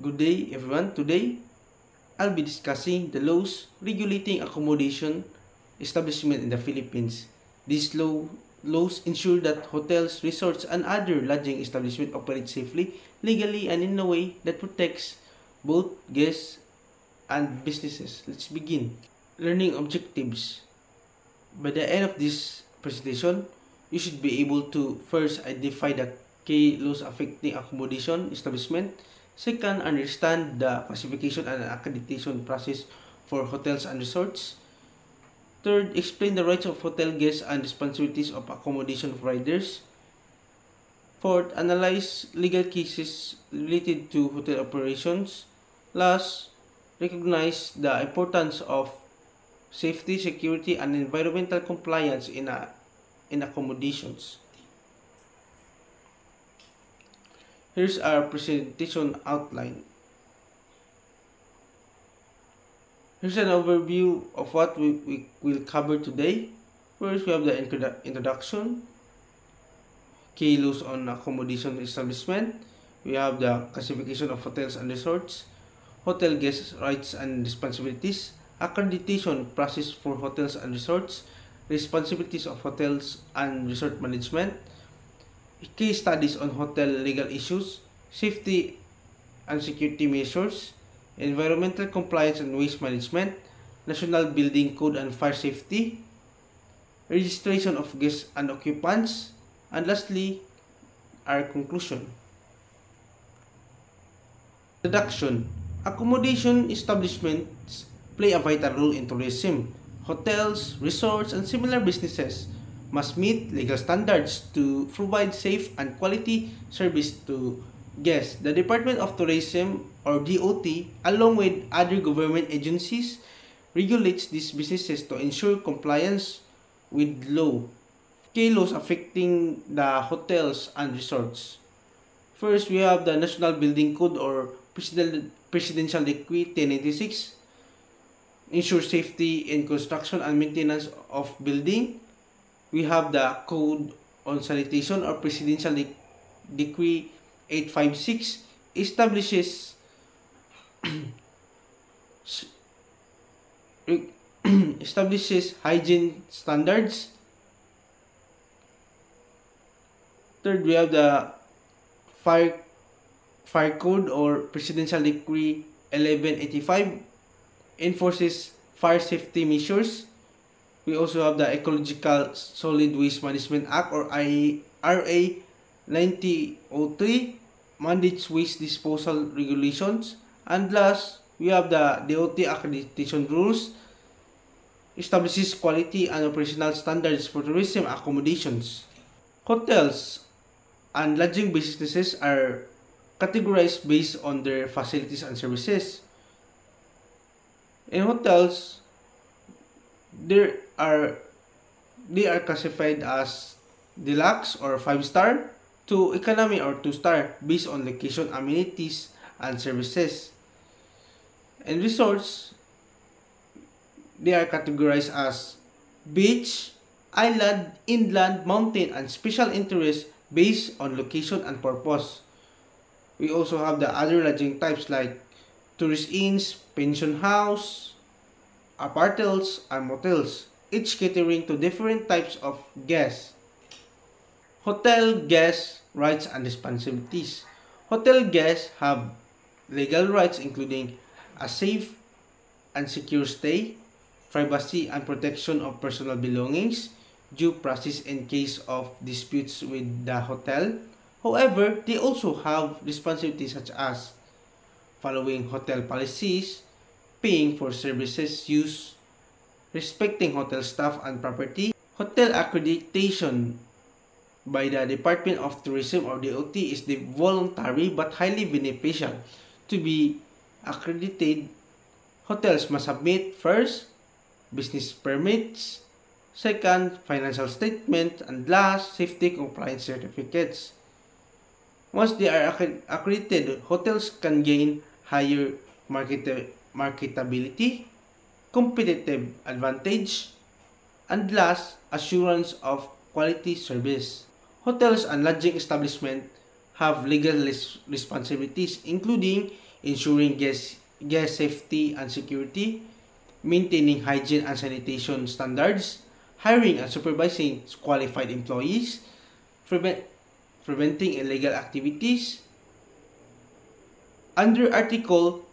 Good day everyone. Today, I'll be discussing the laws regulating accommodation establishment in the Philippines. These laws ensure that hotels, resorts, and other lodging establishments operate safely, legally, and in a way that protects both guests and businesses. Let's begin. Learning objectives. By the end of this presentation, you should be able to first identify the key laws affecting accommodation establishment. Second, understand the classification and accreditation process for hotels and resorts. Third, explain the rights of hotel guests and responsibilities of accommodation providers. Fourth, analyze legal cases related to hotel operations. Last, recognize the importance of safety, security, and environmental compliance in accommodations. Here's our presentation outline. Here's an overview of what we will cover today. First, we have the introduction, key laws on accommodation establishment. We have the classification of hotels and resorts, hotel guest rights and responsibilities, accreditation process for hotels and resorts, responsibilities of hotels and resort management, case studies on hotel legal issues, safety and security measures, environmental compliance and waste management, national building code and fire safety, registration of guests and occupants, and lastly, our conclusion. Introduction. Accommodation establishments play a vital role in tourism. Hotels, resorts, and similar businesses must meet legal standards to provide safe and quality service to guests. The Department of Tourism, or DOT, along with other government agencies, regulates these businesses to ensure compliance with law. Key laws affecting the hotels and resorts. First, we have the National Building Code, or Presidential Decree 1096, ensures safety in construction and maintenance of building. We have the Code on Sanitation, or Presidential Decree 856, establishes hygiene standards. Third, we have the Fire Code, or Presidential Decree 1185, enforces fire safety measures. We also have the Ecological Solid Waste Management Act, or RA 9003, mandates waste disposal regulations. And last, we have the DOT accreditation rules, establishes quality and operational standards for tourism accommodations. Hotels and lodging businesses are categorized based on their facilities and services. In hotels, they are classified as deluxe or 5-star to economy or 2-star based on location, amenities, and services. In resorts, they are categorized as beach, island, inland, mountain, and special interest based on location and purpose. We also have the other lodging types like tourist inns, pension house, apartels, and motels, each catering to different types of guests. Hotel guest rights and responsibilities. Hotel guests have legal rights including a safe and secure stay, privacy and protection of personal belongings, due process in case of disputes with the hotel. However, they also have responsibilities such as following hotel policies, paying for services used, respecting hotel staff and property. Hotel accreditation by the Department of Tourism, or DOT, is voluntary but highly beneficial. To be accredited, hotels must submit first business permits, second financial statement, and last safety compliance certificates. Once they are accredited, hotels can gain higher marketability, competitive advantage, and last, assurance of quality service. Hotels and lodging establishments have legal responsibilities including ensuring guest safety and security, maintaining hygiene and sanitation standards, hiring and supervising qualified employees, preventing illegal activities. Under Article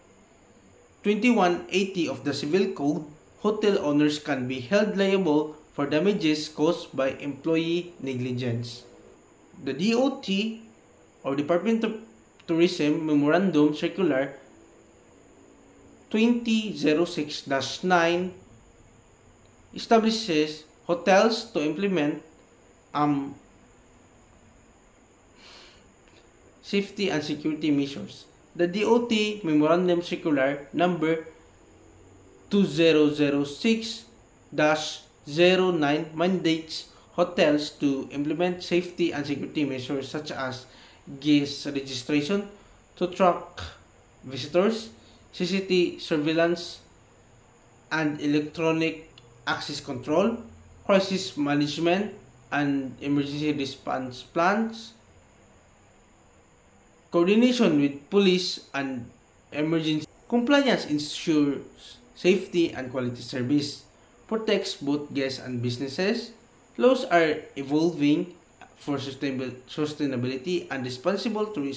2180 of the Civil Code, hotel owners can be held liable for damages caused by employee negligence. The DOT or Department of Tourism Memorandum Circular 2006-9 establishes hotels to implement safety and security measures. The DOT Memorandum Circular number 2006-09 mandates hotels to implement safety and security measures such as guest registration to track visitors, CCTV surveillance and electronic access control, crisis management and emergency response plans, coordination with police and emergency. Compliance ensures safety and quality service, protects both guests and businesses. Laws are evolving for sustainability and responsible tourism.